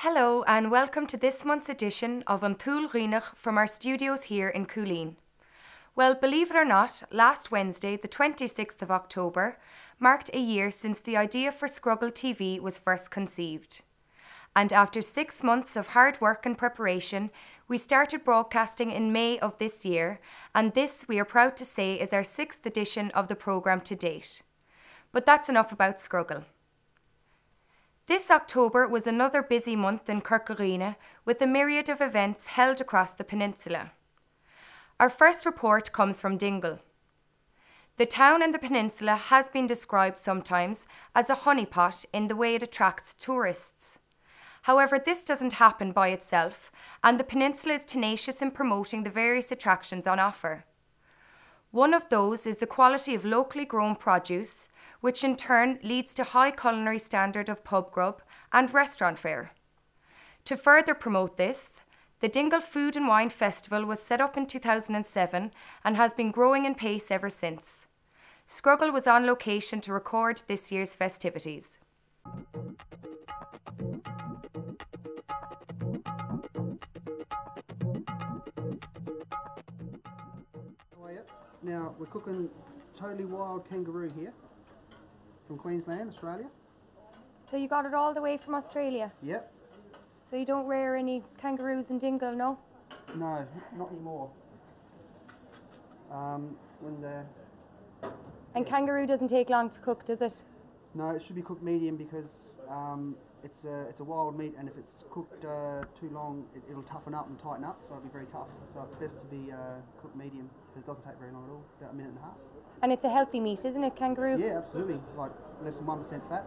Hello and welcome to this month's edition of tSúil Dhuibhneach from our studios here in Coolleen. Well, believe it or not, last Wednesday, the 26th of October, marked a year since the idea for Scrogall TV was first conceived. And after 6 months of hard work and preparation, we started broadcasting in May of this year, and this, we are proud to say, is our 6th edition of the programme to date. But that's enough about Scrogall. This October was another busy month in Cork with a myriad of events held across the peninsula. Our first report comes from Dingle. The town and the peninsula has been described sometimes as a honeypot in the way it attracts tourists. However, this doesn't happen by itself, and the peninsula is tenacious in promoting the various attractions on offer. One of those is the quality of locally grown produce, which in turn leads to high culinary standard of pub grub and restaurant fare. To further promote this, the Dingle Food and Wine Festival was set up in 2007 and has been growing in pace ever since. Scrogall was on location to record this year's festivities. Now we're cooking totally wild kangaroo here from Queensland, Australia. So you got it all the way from Australia? Yep. So you don't rear any kangaroos in Dingle, no? No, not anymore. And kangaroo doesn't take long to cook, does it? No, it should be cooked medium because it's a wild meat, and if it's cooked too long, it'll toughen up and tighten up, so it'll be very tough. So it's best to be cooked medium, but it doesn't take very long at all, about 1.5 minutes. And it's a healthy meat, isn't it, kangaroo? Yeah, absolutely. Like less than 1% fat,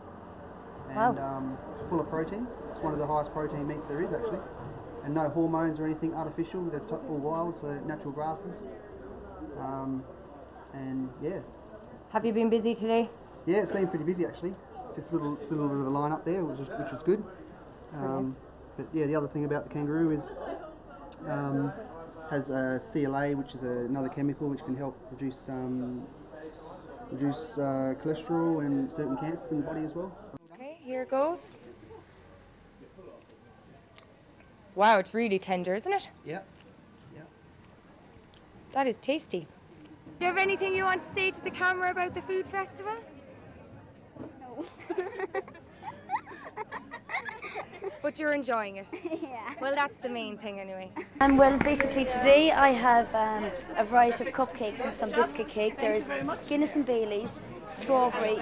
and wow. Full of protein. It's one of the highest protein meats there is actually, and no hormones or anything artificial. They're all wild, so natural grasses. And yeah. Have you been busy today? Yeah, it's been pretty busy actually. Just a little bit of a line up there, which was good. But yeah, the other thing about the kangaroo is has a CLA, which is another chemical which can help reduce cholesterol and certain cancers in the body as well. So. Okay, here it goes. Wow, it's really tender, isn't it? Yeah. That is tasty. Do you have anything you want to say to the camera about the food festival? No. But you're enjoying it? Yeah. Well, that's the main thing anyway. Well, basically today I have a variety of cupcakes and some biscuit cake. There's Guinness and Bailey's, strawberry,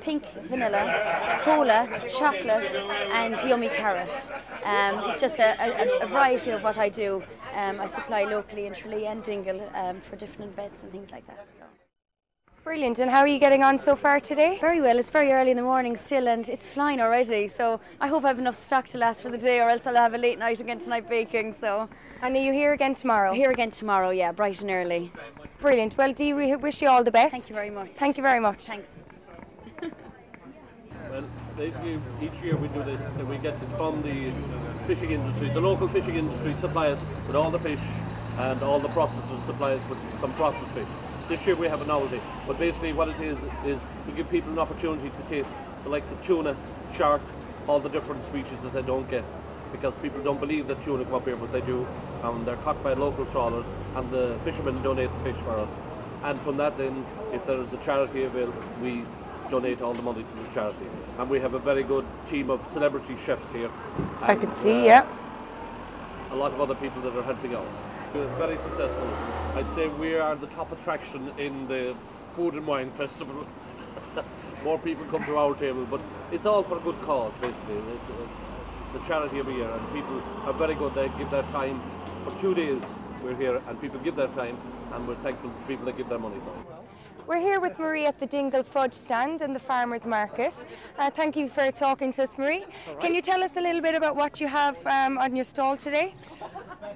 pink vanilla, cola, chocolate and yummy carrot. It's just a variety of what I do. I supply locally in Tralee and Dingle for different events and things like that. So. Brilliant. And how are you getting on so far today? Very well. It's very early in the morning still and it's flying already. So I hope I have enough stock to last for the day, or else I'll have a late night again tonight baking. So. And are you here again tomorrow? Here again tomorrow, yeah, bright and early. Brilliant. Well, Dee, we wish you all the best. Thank you very much. Thank you very much. Thanks. Well, basically each year we do this, and we get it from the fishing industry. The local fishing industry supply us with all the fish, and all the processors supply us with some processed fish. This year we have a novelty, but basically what it is to give people an opportunity to taste the likes of tuna, shark, all the different species that they don't get, because people don't believe that tuna come up here, but they do, and they're caught by local trawlers, and the fishermen donate the fish for us. And from that then, if there is a charity available, we donate all the money to the charity. And we have a very good team of celebrity chefs here. I could see, yeah. A lot of other people that are helping out. It's very successful. I'd say we are the top attraction in the Food and Wine Festival. More people come to our table, but it's all for a good cause, basically. It's the charity of a year, and people are very good. They give their time. For 2 days we're here, and people give their time, and we're thankful to people that give their money for it. We're here with Marie at the Dingle Fudge stand in the Farmers Market. Thank you for talking to us, Marie. Right. Can you tell us a little bit about what you have on your stall today?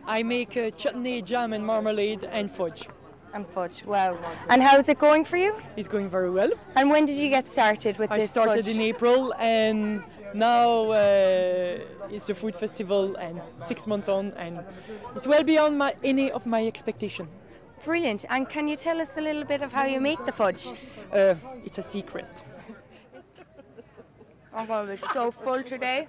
I make chutney, jam and marmalade and fudge. And fudge, wow. And how's it going for you? It's going very well. And when did you get started with this fudge? I started in April, and now it's a food festival and 6 months on, and it's well beyond any of my expectation. Brilliant. And can you tell us a little bit of how you make the fudge? It's a secret. Oh, well, it's so full today.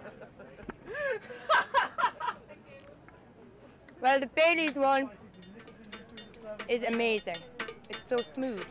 Well, the Bailey's one is amazing. It's so smooth.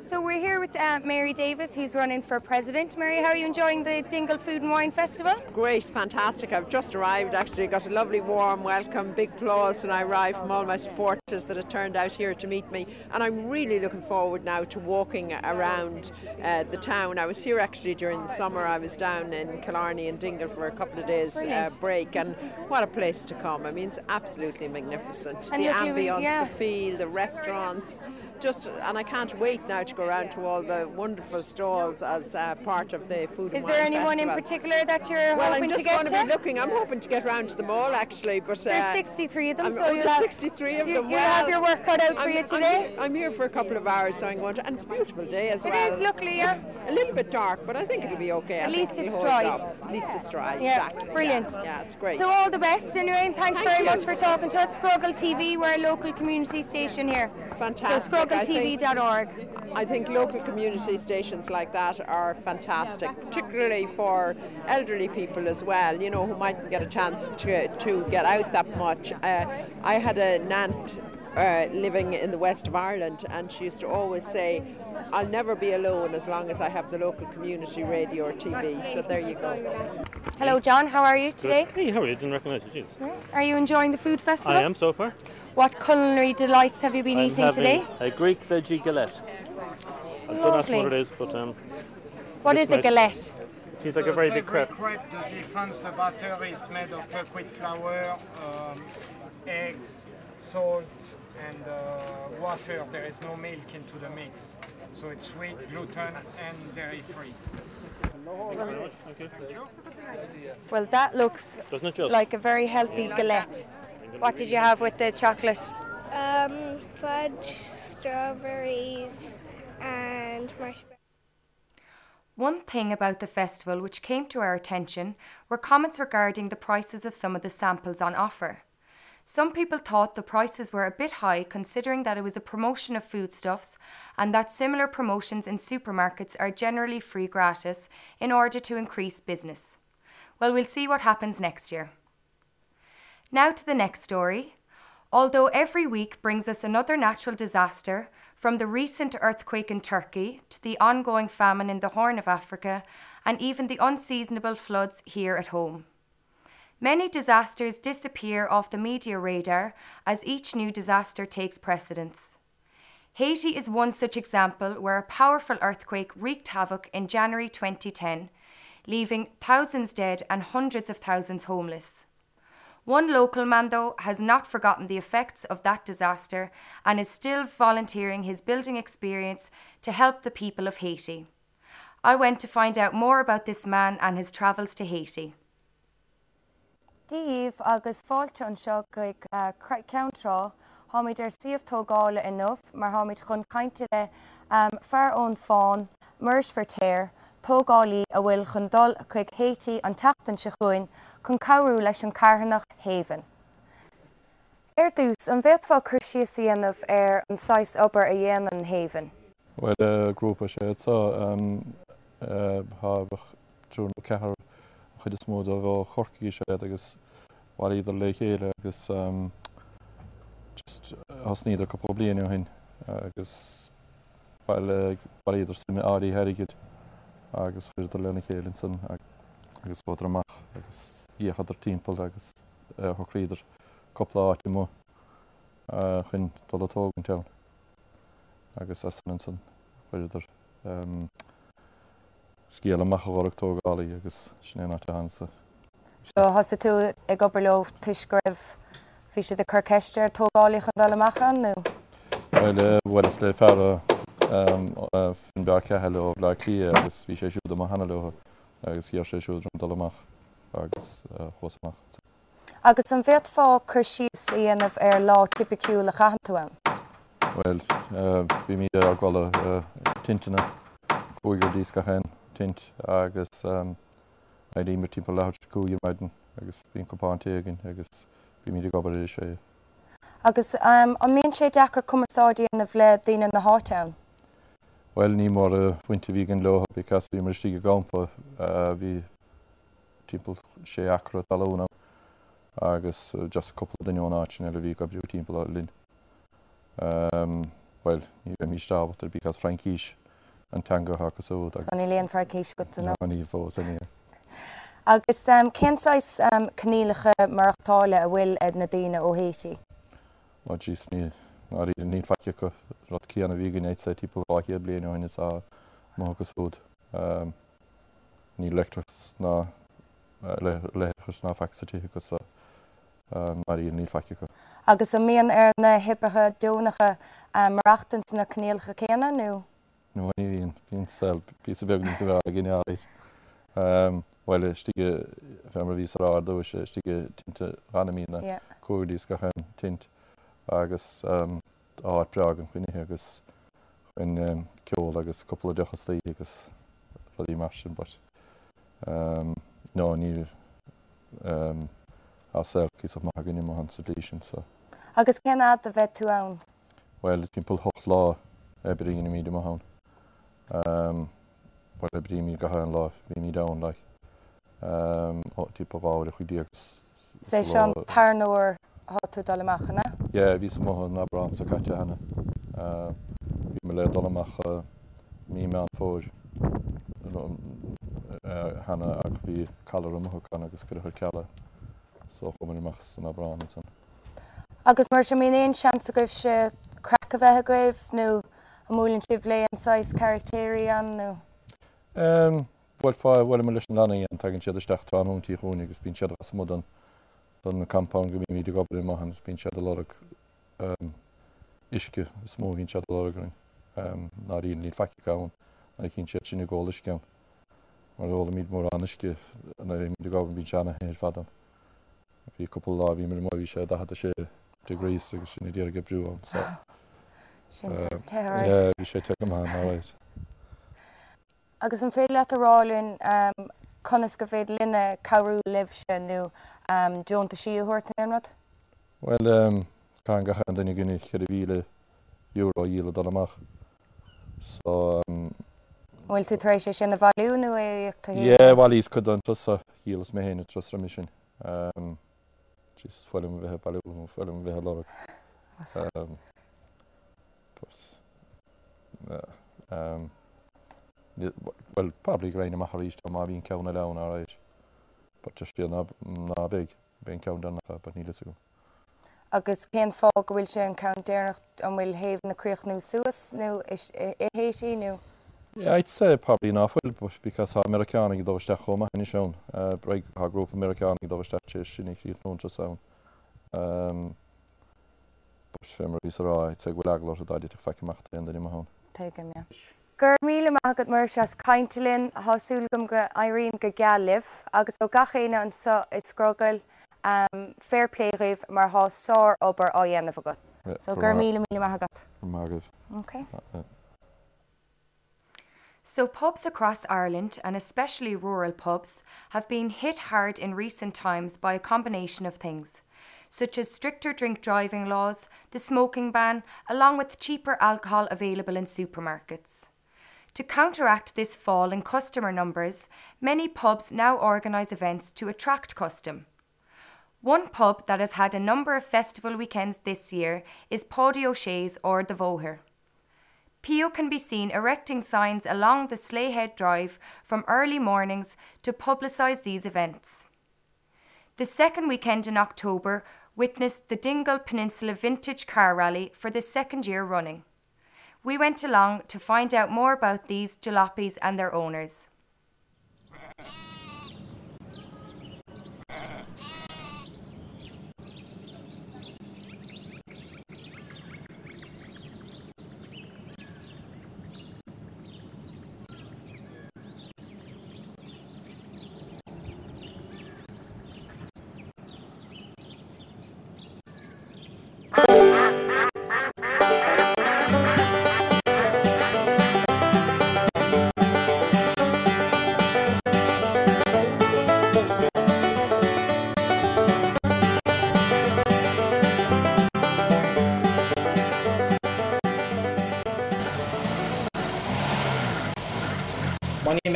So we're here with Mary Davis, who's running for president. Mary, how are you enjoying the Dingle Food and Wine Festival? Great, fantastic. I've just arrived actually, got a lovely warm welcome, big applause when I arrived from all my supporters that have turned out here to meet me, and I'm really looking forward now to walking around the town. I was here actually during the summer. I was down in Killarney and Dingle for a couple of days break, and what a place to come. I mean, it's absolutely magnificent. And the ambience, yeah. the feel, the restaurants, and I can't wait now to go around to all the wonderful stalls as part of the Food and Wine Festival. Is there anyone in particular that you're hoping to get to? Well, I'm just going to be looking. I'm hoping to get round to them all actually, but there's 63 of them, so there's 63 of them. You have your work cut out for you today. I'm here for a couple of hours, so I'm going to, and it's a beautiful day as well. It is, luckily, yeah. It's a little bit dark, but I think it'll be okay. At least it's dry. At least it's dry. Yeah, exactly. brilliant. Yeah, it's great. So all the best anyway, and thanks very much for talking to us. Scrogall TV, we're a local community station here. Fantastic. So scroggalltv.org. I think local community stations like that are fantastic, particularly for elderly people as well, you know, who mightn't get a chance to get out that much. I had an aunt living in the west of Ireland, and she used to always say, I'll never be alone as long as I have the local community radio or TV. So there you go. Hello John, how are you today? Hey, how are you? Didn't recognise you, jeez. Are you enjoying the food festival? I am so far. What culinary delights have you been eating today? A Greek veggie galette. I don't know what it is, but what is a galette? It seems like a very big crepe. The difference, the batter is made of liquid flour, eggs, salt, and water. There is no milk into the mix, so it's sweet, gluten, and dairy-free. Okay. Thank you. Well, that looks like a very healthy galette. What did you have with the chocolate? Fudge, strawberries, and marshmallows. One thing about the festival which came to our attention were comments regarding the prices of some of the samples on offer. Some people thought the prices were a bit high considering that it was a promotion of foodstuffs and that similar promotions in supermarkets are generally free gratis in order to increase business. Well, we'll see what happens next year. Now to the next story. Although every week brings us another natural disaster, from the recent earthquake in Turkey to the ongoing famine in the Horn of Africa and even the unseasonable floods here at home. Many disasters disappear off the media radar as each new disaster takes precedence. Haiti is one such example where a powerful earthquake wreaked havoc in January 2010, leaving thousands dead and hundreds of thousands homeless. One local man, though, has not forgotten the effects of that disaster and is still volunteering his building experience to help the people of Haiti. I went to find out more about this man and his travels to Haiti. Díomh agus fáilte an seo go ceantrá, háid siomh tógála inmh, mar háid chun cainte le fear ón fáin, murs for téir, tógálaí a bhfuil chun dul chuig Haiti an tatan se chuin, chun cabhrú leis an carthanach Haven. Dús, an bheith fá chuirsí anamh an 6 obair a dhéanaan an Haven? Well, grúpa sé habh trún cethar chuid is mód a bh chorcaí sé agus bhil idir le chéile agus just has níidir go bliana hin agus bhil idir sim áí herigid agus chuidir lena chéilinn san agus bótar amach agus bíchadidir timppel agus thuríidir coppla áit mó chun dul atógan teann agus san san chuidir scéal amach bhharach tógálaí agus snéanna hansa. So has tú ag obair leo tuisguribh bhí siad a chur ceiste tógálaí chun dul amach an nó? Well is le fear fin bear cethe le le clí agus bhí sé siúd am hena le agus híar sé siúd an dolamach agus chusamach. Agus an bhéad fá chur síos íanamh ar lá tipiciú le chahantaim. Well, bhí mí a gála tintena cúigur díosca chen tint agus dí timp lehaid cúige maidin agus bhíon compáinte agin agus bhí mí gobar sé. Agus an mion sé dechar cumarsáidíanamh le daine na háteann? Well, ní mór bhainte bhí an leo because bhí mar stíige gampa bhí timp sé acra talóna agus just couple of daine áin le bhí go bhú timp linn. Well, ní bheith mí stábhatar because Frankíis an teanga agus ó. Ní léon Frankíis go nó. Ní fós a ní. Agus cénsáis cnílacha marachtála a bhfuil na daine ó Haiti? Well, jeez, ní faice go rud cíanna bhí gin éit sé timp bhaí bliana óine á mágus úd. Ní lectras ná lechas ná feicsa go marí ní faice go. Agus an mion ar na hipathe dúnacha marachtains na cnílacha céanna nó? No, hín sel pí a begin sa bhar a geniáis. Well, stige femar ví rá dó sé stige tinte ranamína cuadís go chen tint agus áit pregan chuine agus in ceol agus couple of dechas slí agus rodí mar sin, but no, ní á sel cís of magan im han solution so. Agus cén a bheith tú ann? Well, timp hocht lá ebring mí ma han. Well, ebrí mí go an lá bhí mí da like. Tipo bháir a chuidí agus. Sé se an tarnóir tú dolamachchanna? Yeah, bhí sa mótha na brán sa caite hana. Bhí me le dolamach mí me an fóir hana ag bhí calar amachchan agus go chuir ceala so chumin amach san na brán an san. Agus mar sem míon éon seans a goibh se crack a bheith a goibh nó a múlann sibh le an sais characterian nó? Well, me leis an lena an taginn siad isteach tá anúntaí chuúnig agus bín siad as mud an na campán go mí gobar im mahan bín siad a lorug isce smó hín siad a lorugrin ná íon líon faici gáin a cín siad sinna ggóil isceann. Mar óla míad mór an isce na mí gobar bín seanna héir fadan. Bhí couple lá bhí mar móhí sé a sé degrees agus sinna ddíar go brú an. Bhí sé te am áid. Agus an féad leat aráún conas go féad linne cabhrú libse nó Joanta síú thuirta an rud? Well, cá go chan daine gine €100,000 díle dolamach. So bhfuil tú tar éis sin na bhaliú nó é bhilís chud an tusa dílas mé héna trus mission. Fuilm bheitthe bailú fuilm bheitthe lorug. Well, probably grain amach ríist má bhín ceanna len áid, but just ná big bhíon ceann danacha, but ní go. Agus cén fá go bhfuil sé an ceann déireacht an bhfuil héamh na críochnú suas nó i Haiti nó? Yeah, I'd say probably not full, but because Americanig dóisteach chuma in seán, break a group Americanig dóisteach sinnig í nónta sound. But femar ví rá, I'd say bhfuil aglór a dáidir feicimach an daine mahán. Teigem, yeah. Gur míle maigad mar seas caintelinn tSúil gom go éiríonn go gealimh agus ó gachéine an sa is Scrogall fair play roimh mar sár obair á dhéanamh agat. So gur míle maigad. Maigad. Okay. So pubs across Ireland, and especially rural pubs, have been hit hard in recent times by a combination of things, such as stricter drink driving laws, the smoking ban, along with cheaper alcohol available in supermarkets. To counteract this fall in customer numbers, many pubs now organise events to attract custom. One pub that has had a number of festival weekends this year is Páidí O'Shea's or the Bóthar. Pio can be seen erecting signs along the Slayhead Drive from early mornings to publicise these events. The second weekend in October witnessed the Dingle Peninsula Vintage Car Rally for the second year running. We went along to find out more about these jalopies and their owners.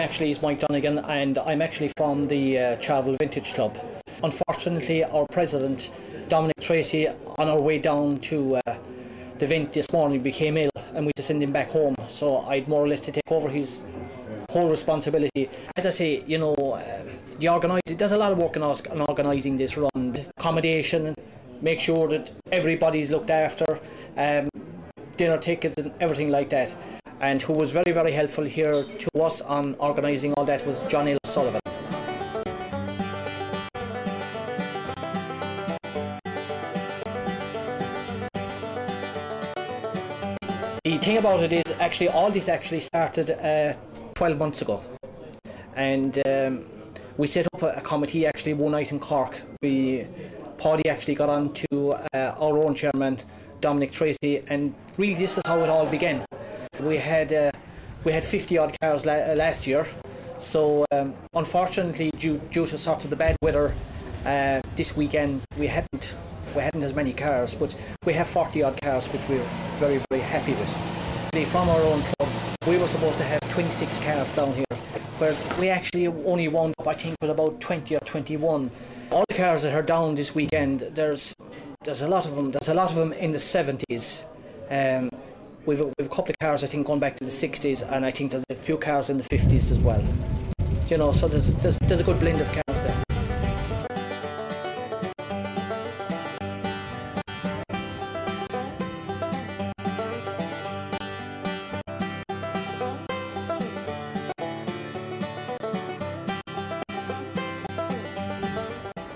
actually is Mike Donegan, and I'm actually from the tSúil Vintage Club. Unfortunately, our president, Dominic Tracy, on our way down to the event this morning became ill, and we had to send him back home. So I'd more or less to take over his whole responsibility. As I say, you know, there's a lot of work on organising this run. Accommodation, make sure that everybody's looked after, dinner tickets and everything like that. And who was very, very helpful here to us on organising all that was John Sullivan. The thing about it is actually all this actually started 12 months ago, and we set up a committee actually one night in Cork. Paddy actually got on to our own chairman, Dominic Tracy, and really this is how it all began. We had 50 odd cars last year, so unfortunately due to sort of the bad weather this weekend we hadn't as many cars, but we have 40 odd cars which we're very, very happy with. From our own club we were supposed to have 26 cars down here, whereas we actually only wound up I think with about 20 or 21. All the cars that are down this weekend, there's a lot of them in the 70s. We've a couple of cars I think going back to the 60s, and I think there's a few cars in the 50s as well. You know, so there's a good blend of cars there.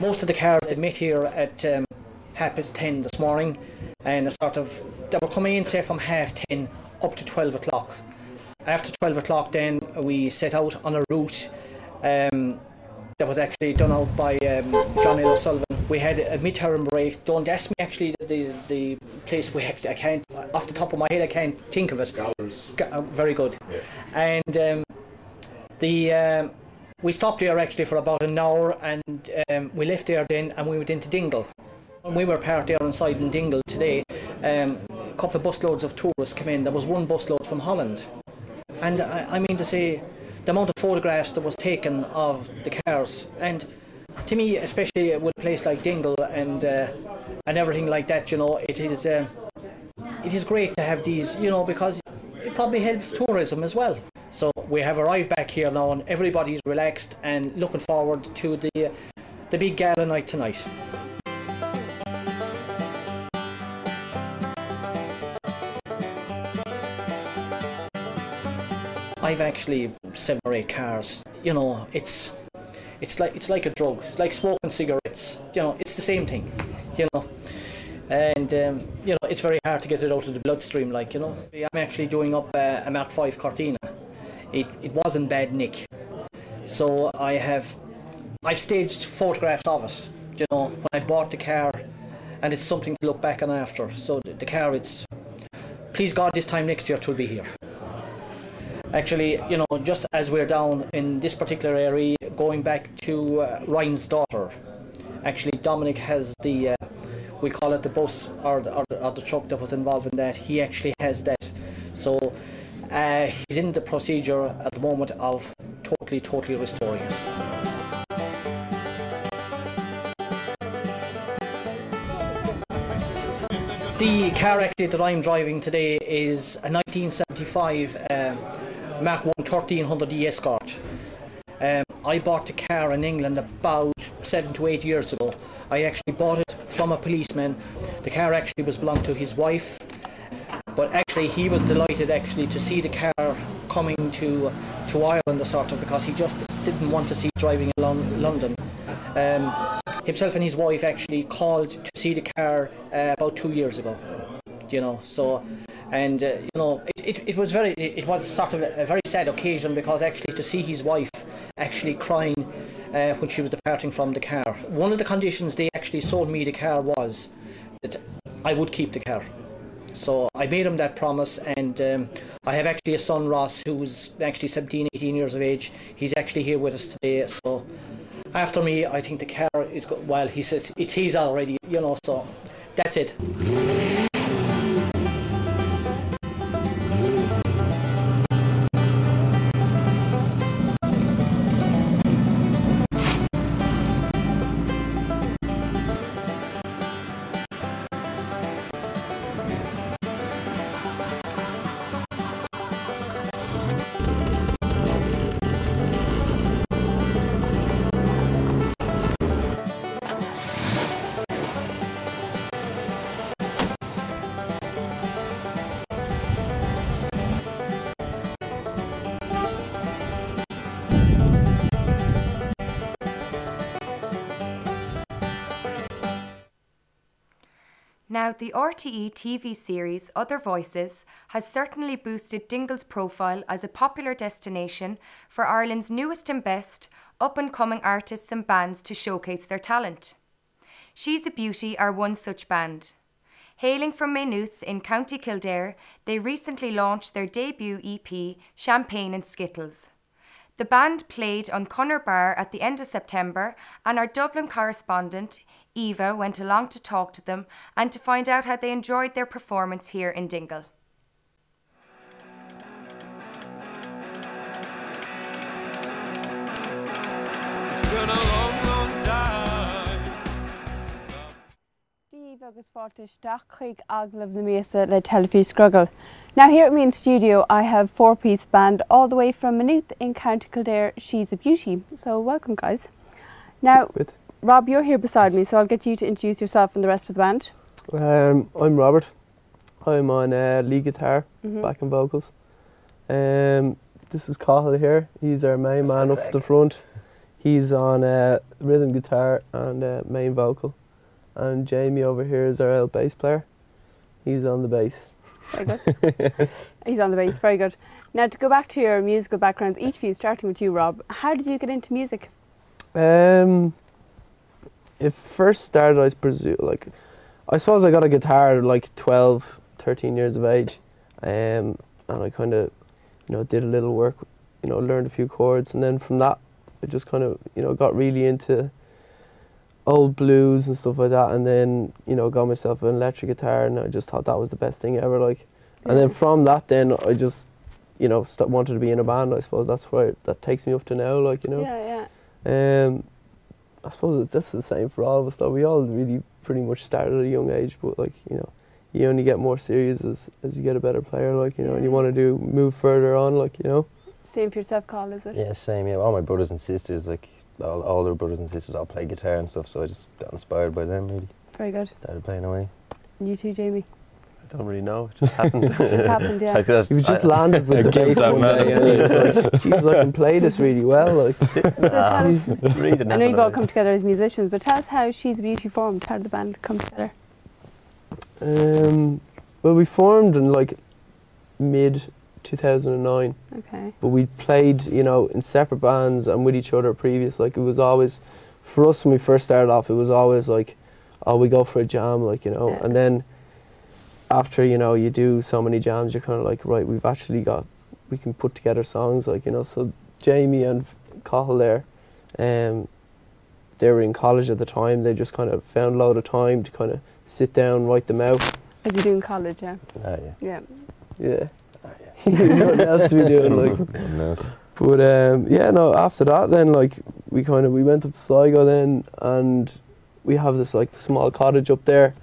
Most of the cars they met here at 10:30 this morning, and they were coming in say from 10:30 up to 12 o'clock. After 12 o'clock then we set out on a route that was actually done out by John Sullivan. We had a mid-term break. Don't ask me actually the place I can't, off the top of my head I can't think of it. Very good. Yeah. And we stopped there actually for about an hour, and we left there then and we went into Dingle. When we were parked there inside in Dingle today, a couple of busloads of tourists came in. There was one busload from Holland. And I mean to say, the amount of photographs that was taken of the cars, and to me, especially with a place like Dingle and everything like that, you know, it is great to have these, you know, because it probably helps tourism as well. So we have arrived back here now, and everybody's relaxed and looking forward to the big gala night tonight. I've actually 7 or 8 cars. You know, it's like a drug. It's like smoking cigarettes. You know, it's the same thing. You know. And you know, it's very hard to get it out of the bloodstream, like, you know. I'm actually doing up a Mark 5 Cortina. It wasn't bad nick, so I've staged photographs of it, you know, when I bought the car, and it's something to look back on after. So the car, please God, this time next year it will be here. Actually, you know, just as we're down in this particular area, going back to Ryan's daughter, actually Dominic has the we call it the bus or the truck that was involved in that. He actually has that, so he's in the procedure at the moment of totally restoring it. The car actually that I'm driving today is a 1975 Mark 1 1300E Escort. I bought the car in England about 7 to 8 years ago. I actually bought it from a policeman. The car actually was belonged to his wife, but actually he was delighted actually to see the car coming to Ireland, sort of, because he just didn't want to see it driving along London. Himself and his wife actually called to see the car about 2 years ago, you know. So, and you know, it was sort of a very sad occasion, because actually to see his wife actually crying when she was departing from the car. One of the conditions they actually sold me the car was that I would keep the car. So I made him that promise, and I have actually a son, Ross, who's actually 17, 18 years of age. He's actually here with us today. So after me, I think the car is good. Well, he says it's his already, you know, so that's it. Now, the RTE TV series Other Voices has certainly boosted Dingle's profile as a popular destination for Ireland's newest and best up-and-coming artists and bands to showcase their talent. She's a Beauty are one such band. Hailing from Maynooth in County Kildare, they recently launched their debut EP, Champagne and Skittles. The band played on Connor Bar at the end of September, and our Dublin correspondent, Eva, went along to talk to them and to find out how they enjoyed their performance here in Dingle. It's been a long, long time. Steve agus fortish dach chuig aglav na mesa le telefi Scrogall. Now here at me in studio I have four-piece band all the way from Maynooth in County Kildare. She's a Beauty. So welcome guys. Now Rob, you're here beside me, so I'll get you to introduce yourself and the rest of the band. I'm Robert. I'm on lead guitar, backing vocals. This is Cahill here. He's our main man up the front. He's on rhythm guitar and main vocal. And Jamie over here is our bass player. He's on the bass. Very good. He's on the bass, very good. Now to go back to your musical backgrounds, each of you, starting with you Rob, how did you get into music? It first started, I suppose I got a guitar at like 12, 13 years of age, and I kind of, did a little work, learned a few chords, and then from that, I just kind of, got really into old blues and stuff like that, and then, got myself an electric guitar, and I just thought that was the best thing ever, like. And then from that, then I just, wanted to be in a band. I suppose that's where that takes me up to now, like, Yeah. I suppose that's the same for all of us though. We all really pretty much started at a young age, but like, you only get more serious as you get a better player, like, and you want to move further on, like, Same for yourself, Carl, is it? Yeah, same, yeah. All my brothers and sisters, like, all older brothers and sisters all play guitar and stuff, so I just got inspired by them, really. Very good. Started playing away. And you too, Jamie? I don't really know, it just happened. It just happened, yeah. He was just landed with the bass one day, and it's like, Jesus, I can play this really well, like. I know you've all come together as musicians, but tell us how She's a Beauty formed. How did the band come together? Well, we formed in like mid-2009. Okay. But we played, in separate bands and with each other previous. Like, it was always, for us when we first started off, it was always like, oh, we go for a jam, like, Yeah. And then after, you do so many jams, you're kind of like, right, we can put together songs, like, So Jamie and Cahill there, they were in college at the time. They just kind of found a load of time to kind of sit down, write them out. As you do in college, yeah. Yeah. Yeah. Yeah. Nothing else to be doing, like. Nice. But after that then, like, we went up to Sligo then, and we have this like small cottage up there,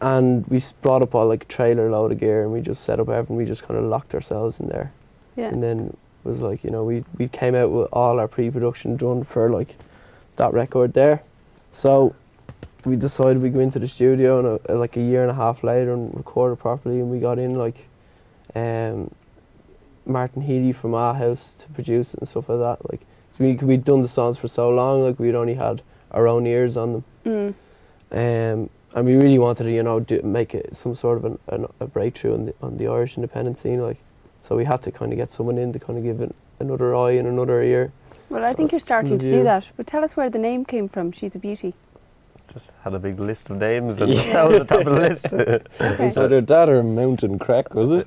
and we brought up all like a trailer load of gear, and we just set up everything. We just kind of locked ourselves in there. Yeah. And then it was like, we came out with all our pre-production done for like that record there. So we decided we'd go into the studio and like a year and a half later and record it properly, and we got in like Martin Healy from our house to produce it and stuff like that. Like, so we'd done the songs for so long, like we'd only had our own ears on them. And we really wanted to, make it some sort of a breakthrough on the Irish independent scene, like. So we had to kind of get someone in to kind of give it another eye and another ear. Well, I think you're starting to do that. But tell us where the name came from, She's a Beauty. Just had a big list of names, and that was the top of the list. Okay. So their dad or Mountain Crack, was it?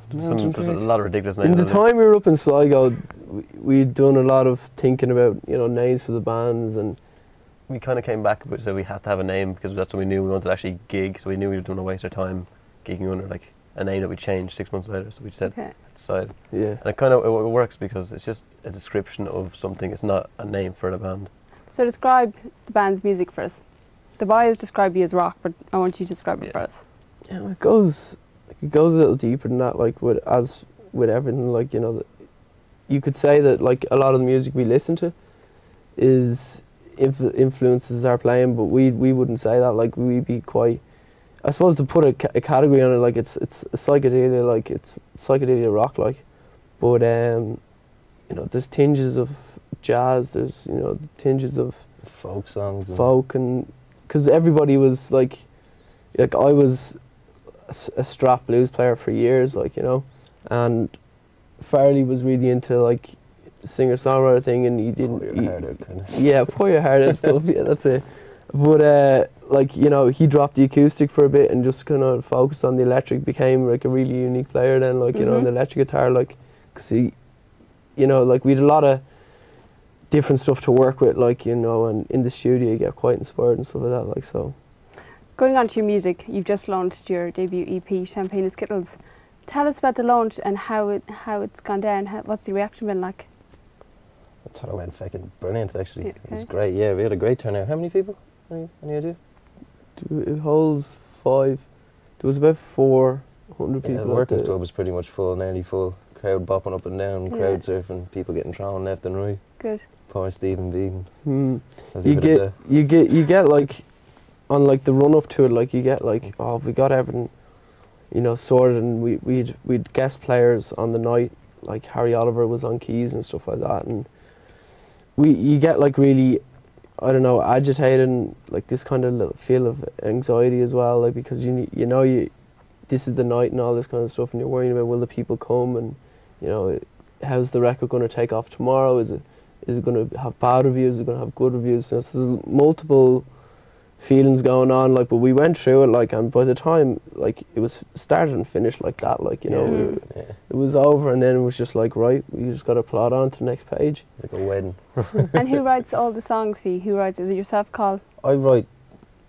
There's a lot of ridiculous names. In the time we were up in Sligo, we'd done a lot of thinking about, names for the bands, and we kind of came back but said we had to have a name because that's when we knew we wanted to actually gig, so we knew we didn't want to waste our time gigging under like a name that we changed 6 months later, so we said decided. Yeah. And it kind of it works because it's just a description of something, it's not a name for the band. So describe the band's music for us. The bios describe you as rock, but I want you to describe it for us. Yeah, it goes a little deeper than that, like with everything, like, you could say that like a lot of the music we listen to is influences our playing, but we wouldn't say that. Like, we'd be quite, I suppose, to put a category on it, like it's psychedelia, like it's psychedelia rock, like, but there's tinges of jazz, there's tinges of folk songs, folk, and because everybody was like, like I was a strap blues player for years, like, you know, and Farley was really into like singer-songwriter thing, and he didn't. Pour your heart out kind of stuff. Yeah, pour your heart out stuff. Yeah, that's it. But like, you know, he dropped the acoustic for a bit and just kind of focused on the electric. Became like a really unique player then, like, you know, on the electric guitar, like, 'cause he, you know, like we had a lot of different stuff to work with, like, you know, and in the studio you get quite inspired and stuff like that, like, so. Going on to your music, you've just launched your debut EP, Champagne and Skittles. Tell us about the launch and how it's gone down. What's the reaction been like? I thought it went fucking brilliant, actually. Yeah, It was great, yeah. We had a great turnout. How many people? Any idea? It holds 5. There was about 400 people. Yeah, the Workers' Club was pretty much full, nearly full. Crowd bopping up and down, crowd surfing, people getting thrown left and right. Good. Poor Stephen Beaton. You get like, on like the run up to it, like you get like, oh, we got everything, you know, sorted, and we'd guest players on the night, like Harry Oliver was on keys and stuff like that, and you get like really, I don't know, agitated and like this kind of little feel of anxiety as well, like, because you know this is the night and all this kind of stuff, and you're worrying about will the people come, and you know, how's the record going to take off tomorrow? Is it going to have bad reviews? Is it going to have good reviews? So there's multiple feelings going on, like, but we went through it, like, and by the time like it was started and finished like that, like, you know, it was over, and then it was just like, right, we just got to plod on to the next page. Like a wedding. And who writes all the songs for you? Who writes? Is it yourself, Carl? I write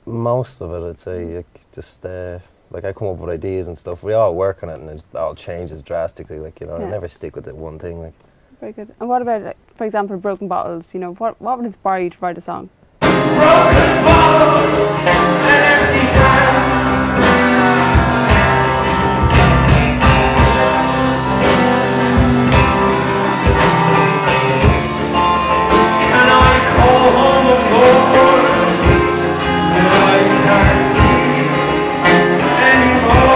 most of it, I'd say. Like, just like I come up with ideas and stuff. We all work on it, and it all changes drastically. Like, you know, I never stick with it one thing. Like. Very good. And what about, like, for example, Broken Bottles? You know, what would inspire you to write a song? Broken bottles and empty hands. Can I call home a floor that I can't see anymore?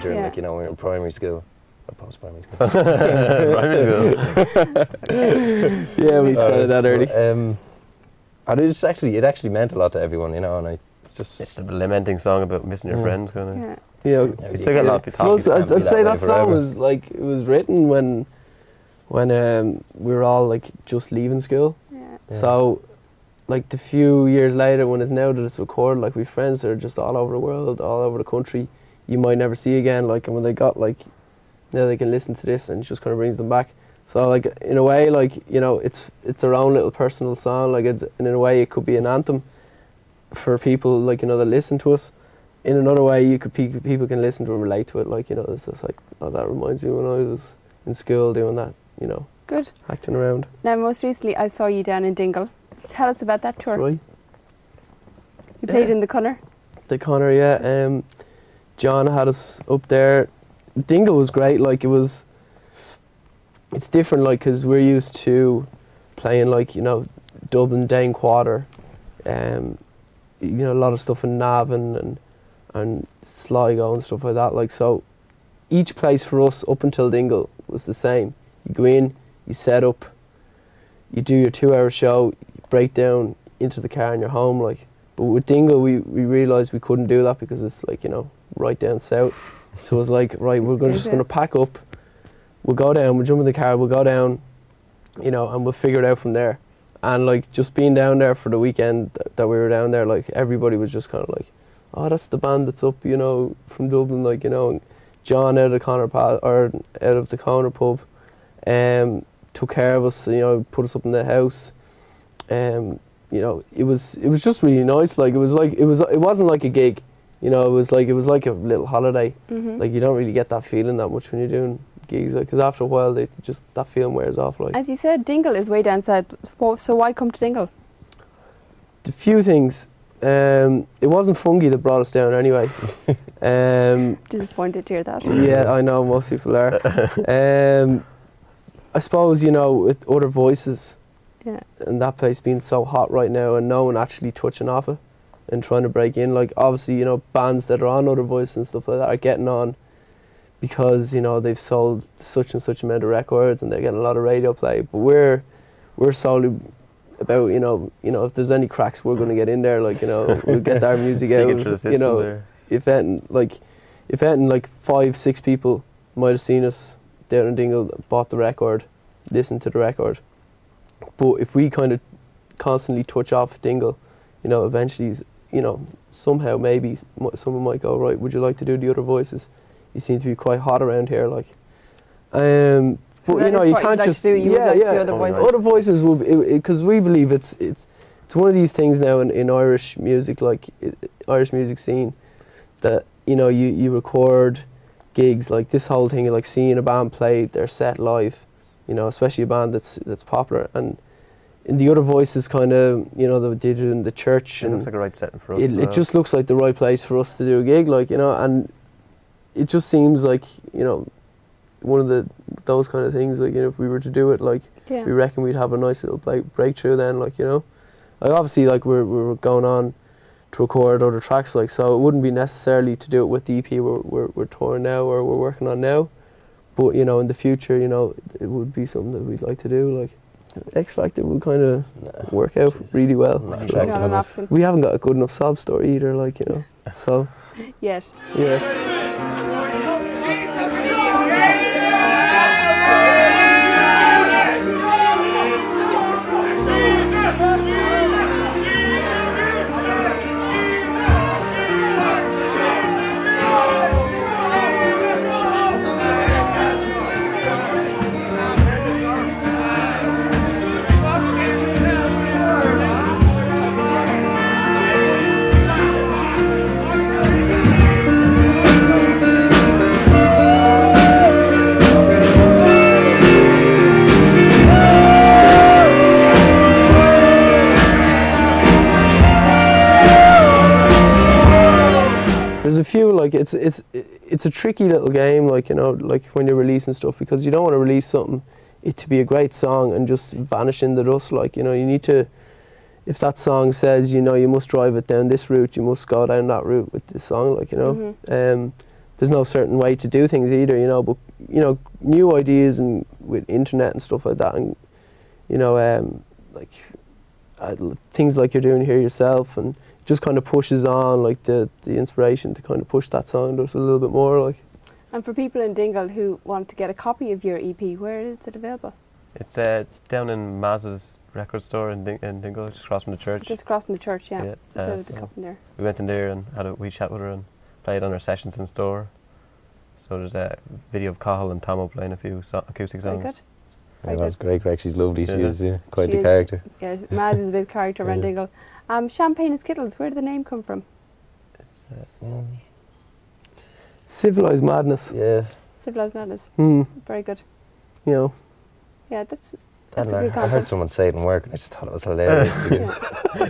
During, like, you know, we were in primary school. Post-primary school. Primary school. Yeah, we started that early. And it actually meant a lot to everyone, you know, and it's a lamenting song about missing your friends, kind of. Yeah. You know, we still get a lot of people. I'd say that song was like, it was written when we were all like just leaving school. Yeah. So like the few years later, when it's now that it's recorded, like we've friends that are just all over the world, all over the country, you might never see again, like, and when they got like, now they can listen to this and it just kind of brings them back. So like, in a way, like, you know, it's their own little personal song, like, and in a way it could be an anthem for people, like, you know, that listen to us. In another way, people can listen to and relate to it, like, you know, it's just like, oh, that reminds me when I was in school doing that, you know. Good. Acting around. Now, most recently I saw you down in Dingle. Tell us about that tour. That's right. You played in the Connor? The Connor, yeah. John had us up there. Dingle was great, like, it's different, like, because we're used to playing, like, you know, Dublin, Dane Quarter, you know, a lot of stuff in Navan and Sligo and stuff like that, like, so each place for us up until Dingle was the same. You go in, you set up, you do your 2-hour show, you break down into the car and you're home, like, but with Dingle we realised we couldn't do that because it's, like, you know, right down south. So it was like, right, we're just going to pack up, we'll go down, we'll jump in the car, we'll go down, you know, and we'll figure it out from there. And like, just being down there for the weekend that we were down there, like, everybody was just kind of like, oh, that's the band that's up, you know, from Dublin, like, you know. And John out of the Connor pub, took care of us, you know, put us up in the house. You know, it was just really nice. Like, it wasn't like a gig. You know, it was like a little holiday. Like, you don't really get that feeling that much when you're doing gigs, like, because after a while, that feeling wears off. Like, as you said, Dingle is way down south. So why come to Dingle? A few things. It wasn't Fungi that brought us down anyway. Disappointed to hear that. Yeah, I know, most people are. I suppose, you know, with other voices, and that place being so hot right now, and no one actually touching off it and trying to break in. Like, obviously, you know, bands that are on Other Voices and stuff like that are getting on because, you know, they've sold such and such amount of records and they're getting a lot of radio play. But we're solely about, you know, if there's any cracks, we're going to get in there, like, you know, we'll get our music out, you know. There. If anything, like 5-6 people might have seen us down in Dingle, bought the record, listened to the record. But if we kind of constantly touch off Dingle, you know, eventually, you know, somehow maybe someone might go, right, would you like to do the other voices? You seem to be quite hot around here, like. So but you know, you can't just other voices will because we believe it's one of these things now in Irish music, like Irish music scene, that, you know, you record gigs, like this whole thing, like seeing a band play their set live, you know, especially a band that's popular, and in the other voices kind of, you know, they did it in the church. It looks like a right setting for us. It just looks like the right place for us to do a gig, like, you know, and it just seems like, you know, one of those kind of things, like, you know, if we were to do it, like, we reckon we'd have a nice little breakthrough then, like, you know. Like, obviously, like, we're going on to record other tracks, like, so it wouldn't be necessarily to do it with the EP we're touring now or we're working on now, but, you know, in the future, you know, it would be something that we'd like to do, like. X Factor will kind of work out really well. We haven't got a good enough sob story either, like, you know, so. Yes. Yeah. There's a few, like, it's a tricky little game, like, you know, like when you're releasing stuff, because you don't want to release something it to be a great song and just vanish in the dust, like, you know, you need to, if that song says, you know, you must drive it down this route, you must go down that route with this song, like, you know. There's no certain way to do things either, you know, but, you know, new ideas and with internet and stuff like that, and, you know, like things like you're doing here yourself, and just kind of pushes on, like, the inspiration to kind of push that sound just a little bit more, like. And for people in Dingle who want to get a copy of your EP, where is it available? It's down in Maz's record store in Dingle, just across from the church. Just across from the church, yeah. So the so copy there. We went in there and had a wee chat with her and played on her sessions in store. So there's a video of Cahill and Tomo playing a few acoustic songs. Very good. Yeah, that's great, Greg. She's lovely. Yeah. She is quite the character. Yeah, Maz is a big character around Dingle. Champagne and Skittles, where did the name come from? Civilised madness. Yeah. Civilised madness. Very good. You know. Yeah, that's I a good concept. I heard someone say it in work and I just thought it was hilarious.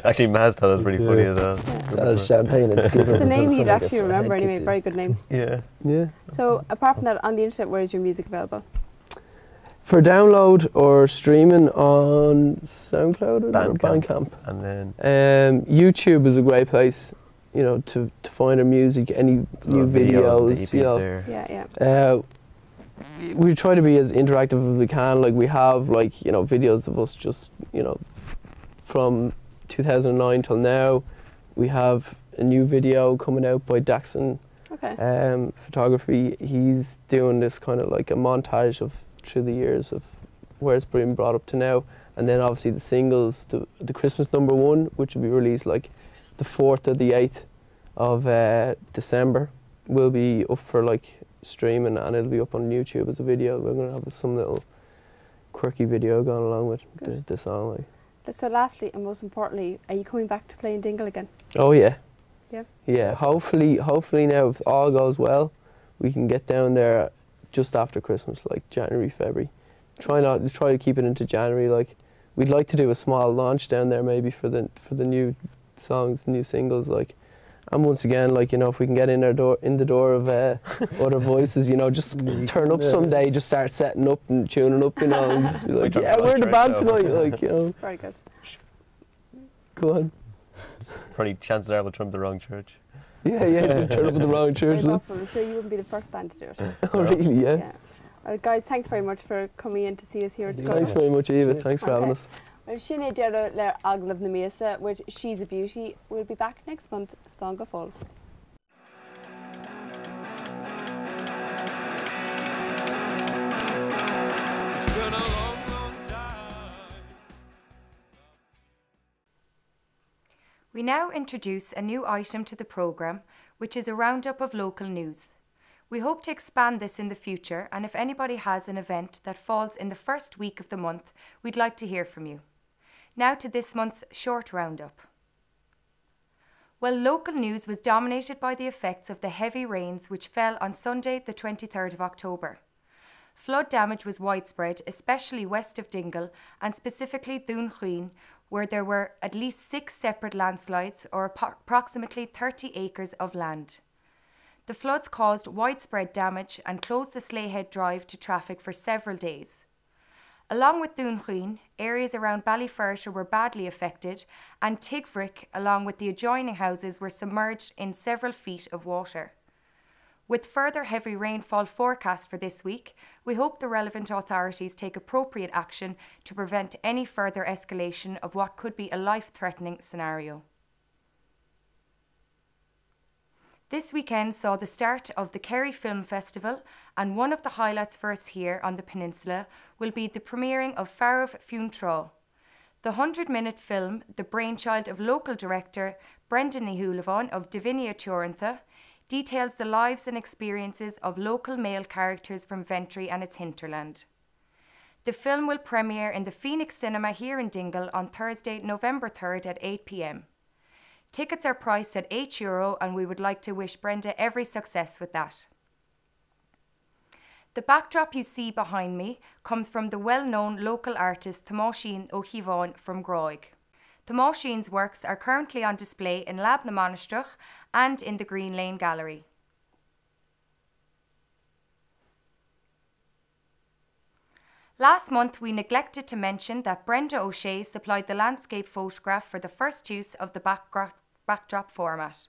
Actually, Maz thought it was pretty funny as well. Yeah. Champagne and Skittles. It's a name you'd actually remember anyway. Very good name. Yeah. Yeah. So, apart from that, on the internet, where is your music available? For download or streaming on SoundCloud or Bandcamp. And then YouTube is a great place, you know, to find our music, any new videos, you know. Yeah. We try to be as interactive as we can. Like, we have, like, you know, videos of us just, you know, from 2009 till now. We have a new video coming out by Daxon Photography. He's doing this kind of like a montage of through the years of where it's been brought up to now, and then obviously the singles, the Christmas #1, which will be released like the 4th or the 8th of December, will be up for like streaming, and it'll be up on YouTube as a video. We're going to have some little quirky video going along with the song. Like. So lastly, and most importantly, are you coming back to playing Dingle again? Oh yeah. Yeah. Yeah, hopefully now, if all goes well, we can get down there just after Christmas, like January, February. Try to keep it into January. Like, we'd like to do a small launch down there maybe for the new songs, new singles, like. And once again, like, you know, if we can get in the door of other voices, you know, just turn up someday, just start setting up and tuning up, you know, and just be like, yeah, we're the band tonight, like, you know. Very good. Go on. Probably chances are we'll trump the wrong church. Yeah, turn up at the wrong church. Very possible. I'm sure you wouldn't be the first band to do it. Oh, really? Yeah. Well, guys, thanks very much for coming in to see us here at Scrogall. Thanks very much, Eva. Thanks for having us. Well, Sinné Dearra le Aglav na Mesa with She's a Beauty. We'll be back next month. Slán go fóill. We now introduce a new item to the programme, which is a roundup of local news. We hope to expand this in the future, and if anybody has an event that falls in the first week of the month, we'd like to hear from you. Now to this month's short roundup. Well, local news was dominated by the effects of the heavy rains which fell on Sunday the 23rd of October. Flood damage was widespread, especially west of Dingle and specifically Dhuibhneach, where there were at least 6 separate landslides or approximately 30 acres of land. The floods caused widespread damage and closed the Slayhead Drive to traffic for several days. Along with Dhuibhneach, areas around Ballyferriter were badly affected, and Tigrick, along with the adjoining houses, were submerged in several feet of water. With further heavy rainfall forecast for this week, we hope the relevant authorities take appropriate action to prevent any further escalation of what could be a life-threatening scenario. This weekend saw the start of the Kerry Film Festival, and one of the highlights for us here on the peninsula will be the premiering of Farragh Fiúntrá. The 100-minute film, the brainchild of local director Brendan Ní Thuilleabháin of Dhuibhneach Tuaireanta, details the lives and experiences of local male characters from Ventry and its hinterland. The film will premiere in the Phoenix Cinema here in Dingle on Thursday, November 3rd at 8 p.m. Tickets are priced at €8 and we would like to wish Brenda every success with that. The backdrop you see behind me comes from the well-known local artist Tamáisín Ó Chiabháin from Groig. Tamáisín's works are currently on display in Lab na Monastrach and in the Green Lane Gallery. Last month we neglected to mention that Brenda O'Shea supplied the landscape photograph for the first use of the backdrop format.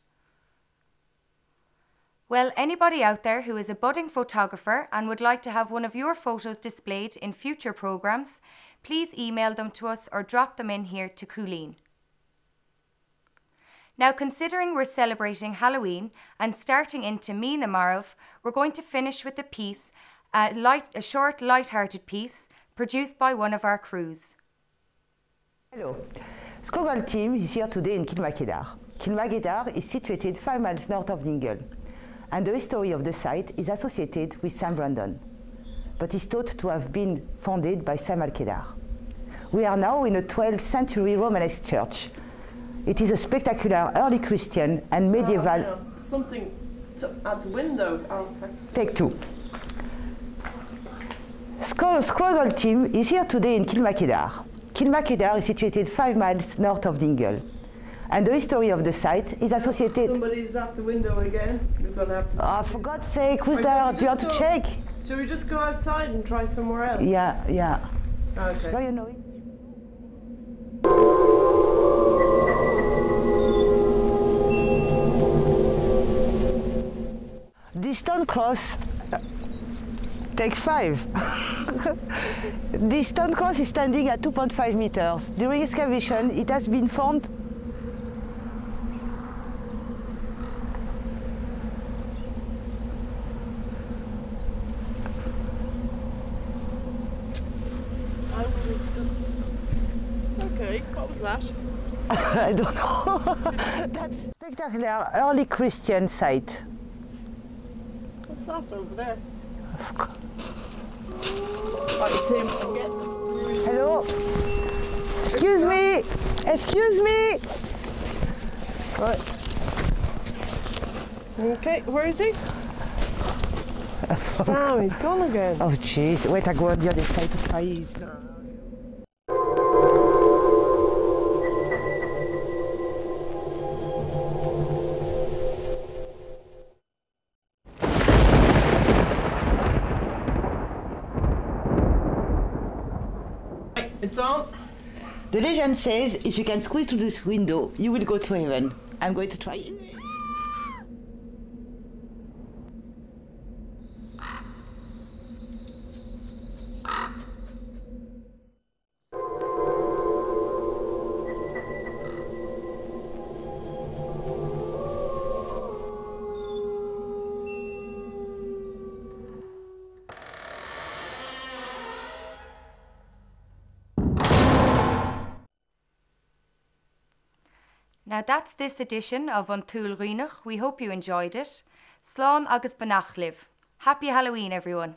Well, anybody out there who is a budding photographer and would like to have one of your photos displayed in future programmes, please email them to us or drop them in here to Coolleen. Now, considering we're celebrating Halloween and starting into Mina Marv, we're going to finish with a piece, a short, light-hearted piece produced by one of our crews. Hello. Scrogall team is here today in Kilmakedar. Kilmakedar is situated 5 miles north of Dingle, and the history of the site is associated with Saint Brandon, but is thought to have been founded by Saint Malkedar. We are now in a 12th century Romanesque church. It is a spectacular early Christian and medieval... Something at the window. Take 2. Scrogall team is here today in Kilmakedar. Kilmakedar is situated 5 miles north of Dingle, and the history of the site is associated... Somebody's at the window again. We're going to have to... Oh, for God's sake, who's there? Do you want to check? Shall we just go outside and try somewhere else? Yeah. Okay. Well, you know it. The stone cross... Take 5. The stone cross is standing at 2.5 meters. During excavation, it has been formed. Okay, what was that? I don't know. That's spectacular early Christian site. What's that over there? I can see him get them. Hello? Excuse me! Excuse me! Right. Okay, where is he? Damn, he's gone again. Oh jeez, wait, I go on the other side to try his... It's on. The legend says if you can squeeze through this window, you will go to heaven. I'm going to try. Now that's this edition of tSúil Dhuibhneach. We hope you enjoyed it. Slán agus banach liv. Happy Halloween, everyone.